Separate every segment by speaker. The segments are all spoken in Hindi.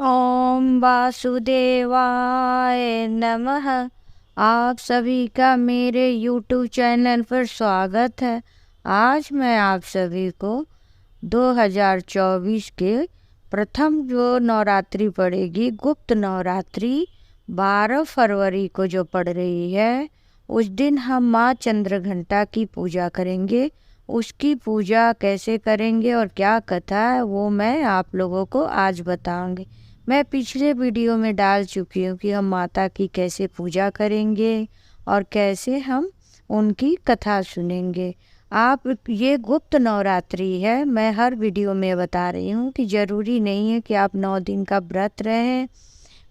Speaker 1: ओम वासुदेवाय नमः। आप सभी का मेरे YouTube चैनल पर स्वागत है। आज मैं आप सभी को 2024 के प्रथम जो नवरात्रि पड़ेगी, गुप्त नवरात्रि 12 फरवरी को जो पड़ रही है, उस दिन हम माँ चंद्रघंटा की पूजा करेंगे। उसकी पूजा कैसे करेंगे और क्या कथा है वो मैं आप लोगों को आज बताऊंगी। मैं पिछले वीडियो में डाल चुकी हूँ कि हम माता की कैसे पूजा करेंगे और कैसे हम उनकी कथा सुनेंगे। आप ये गुप्त नवरात्रि है, मैं हर वीडियो में बता रही हूँ कि ज़रूरी नहीं है कि आप 9 दिन का व्रत रहें।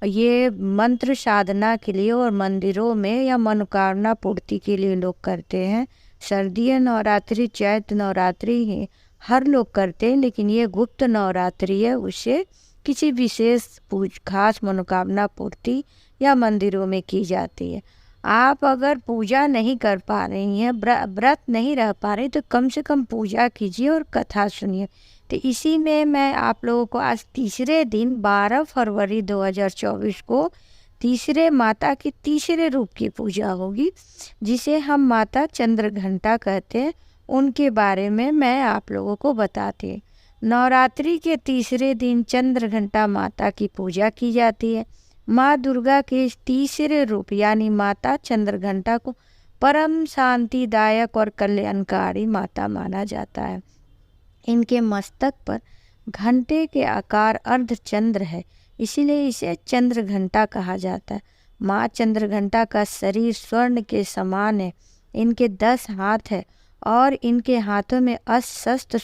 Speaker 1: ये मंत्र साधना के लिए और मंदिरों में या मनोकामना पूर्ति के लिए लोग करते हैं। शारदीय नवरात्रि, चैत्र नवरात्रि है, हर लोग करते हैं, लेकिन ये गुप्त नवरात्रि है, उसे किसी विशेष खास मनोकामना पूर्ति या मंदिरों में की जाती है। आप अगर पूजा नहीं कर पा रही हैं, व्रत नहीं रह पा रही, तो कम से कम पूजा कीजिए और कथा सुनिए। तो इसी में मैं आप लोगों को आज तीसरे दिन 12 फरवरी 2024 को तीसरे माता की तीसरे रूप की पूजा होगी, जिसे हम माता चंद्रघंटा कहते हैं। उनके बारे में मैं आप लोगों को बताती हूँ। नवरात्रि के तीसरे दिन चंद्रघंटा माता की पूजा की जाती है। माँ दुर्गा के तीसरे रूप यानी माता चंद्रघंटा को परम शांतिदायक और कल्याणकारी माता माना जाता है। इनके मस्तक पर घंटे के आकार अर्धचंद्र है, इसीलिए इसे चंद्रघंटा कहा जाता है। माँ चंद्रघंटा का शरीर स्वर्ण के समान है। इनके 10 हाथ है और इनके हाथों में अस्त्र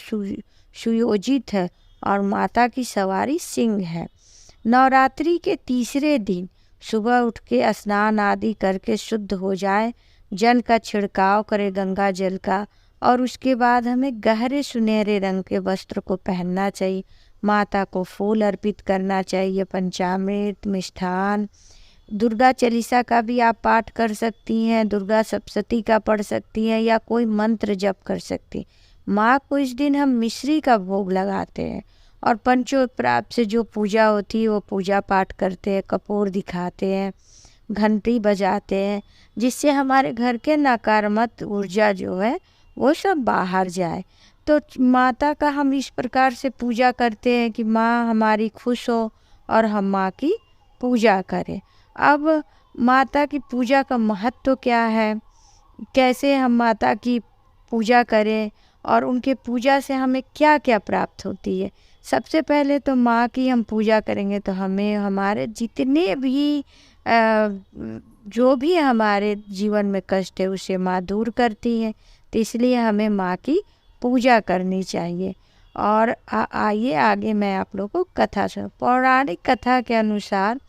Speaker 1: सुयोजित है और माता की सवारी सिंह है। नवरात्रि के तीसरे दिन सुबह उठ के स्नान आदि करके शुद्ध हो जाए, जल का छिड़काव करे, गंगा जल का, और उसके बाद हमें गहरे सुनहरे रंग के वस्त्र को पहनना चाहिए। माता को फूल अर्पित करना चाहिए, पंचामृत, मिष्ठान। दुर्गा चालीसा का भी आप पाठ कर सकती हैं, दुर्गा सप्तशती का पढ़ सकती हैं या कोई मंत्र जप कर सकती हैं। माँ को इस दिन हम मिश्री का भोग लगाते हैं और पंचोपचार से जो पूजा होती है वो पूजा पाठ करते हैं, कपूर दिखाते हैं, घंटी बजाते हैं, जिससे हमारे घर के नकारात्मक ऊर्जा जो है वो सब बाहर जाए। तो माता का हम इस प्रकार से पूजा करते हैं कि माँ हमारी खुश हो और हम माँ की पूजा करें। अब माता की पूजा का महत्व क्या है, कैसे हम माता की पूजा करें और उनके पूजा से हमें क्या क्या प्राप्त होती है। सबसे पहले तो माँ की हम पूजा करेंगे तो हमें हमारे जितने भी जो भी हमारे जीवन में कष्ट है उसे माँ दूर करती है। तो इसलिए हमें माँ की पूजा करनी चाहिए। और आइए आगे मैं आप लोगों को कथा सुना। पौराणिक कथा के अनुसार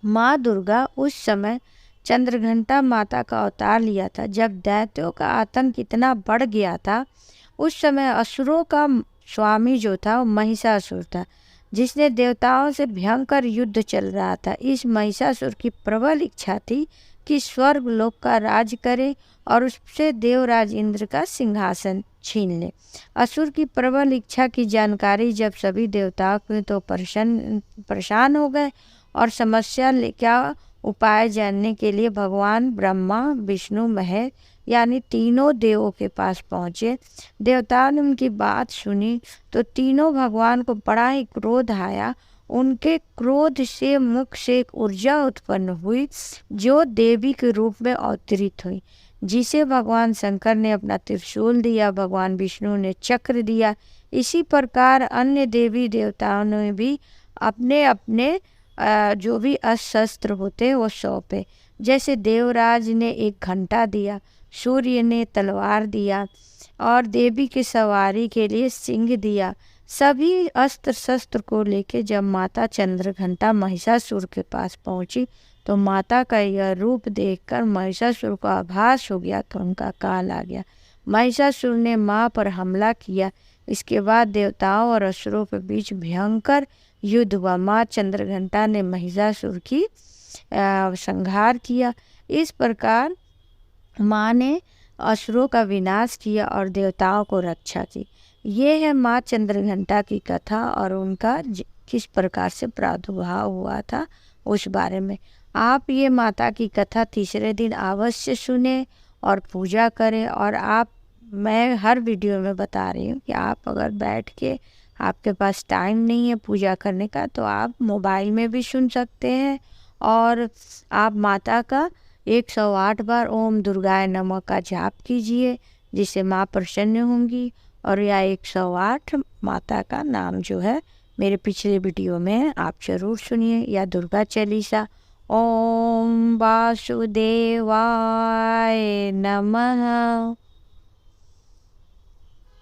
Speaker 1: माँ दुर्गा उस समय चंद्रघंटा माता का अवतार लिया था जब दैत्यों का आतंक इतना बढ़ गया था। उस समय असुरों का स्वामी जो था वो महिषासुर था, जिसने देवताओं से भयंकर युद्ध चल रहा था। इस महिषासुर की प्रबल इच्छा थी कि स्वर्ग लोक का राज करे और उससे देवराज इंद्र का सिंहासन छीन ले। असुर की प्रबल इच्छा की जानकारी जब सभी देवताओं को तो परेशान हो गए और समस्या क्या उपाय जानने के लिए भगवान ब्रह्मा, विष्णु, महेश यानी तीनों देवों के पास पहुँचे। देवताओं ने उनकी बात सुनी तो तीनों भगवान को बड़ा ही क्रोध आया। उनके क्रोध से मुख से एक ऊर्जा उत्पन्न हुई जो देवी के रूप में अवतरित हुई, जिसे भगवान शंकर ने अपना त्रिशूल दिया, भगवान विष्णु ने चक्र दिया। इसी प्रकार अन्य देवी देवताओं ने भी अपने अपने जो भी अस्त्र होते वो सौंपे। जैसे देवराज ने एक घंटा दिया, सूर्य ने तलवार दिया और देवी की सवारी के लिए सिंह दिया। सभी अस्त्र शस्त्र को लेके जब माता चंद्रघंटा महिषासुर के पास पहुंची तो माता का यह रूप देखकर महिषासुर को आभास हो गया कि उनका काल आ गया। महिषासुर ने माँ पर हमला किया। इसके बाद देवताओं और असुरों के बीच भयंकर युद्ध हुआ। माँ चंद्रघंटा ने महिषासुर की संहार किया। इस प्रकार माँ ने असुरों का विनाश किया और देवताओं को रक्षा की। ये है माँ चंद्रघंटा की कथा और उनका किस प्रकार से प्रादुर्भाव हुआ था उस बारे में। आप ये माता की कथा तीसरे दिन अवश्य सुने और पूजा करें। और मैं हर वीडियो में बता रही हूँ कि आप अगर बैठ के आपके पास टाइम नहीं है पूजा करने का तो आप मोबाइल में भी सुन सकते हैं। और आप माता का 108 बार ओम दुर्गाय नमः का जाप कीजिए, जिससे माँ प्रसन्न होंगी। और यह 108 माता का नाम जो है मेरे पिछले वीडियो में आप ज़रूर सुनिए, या दुर्गा चालीसा। ओम वासुदेवाय नमः।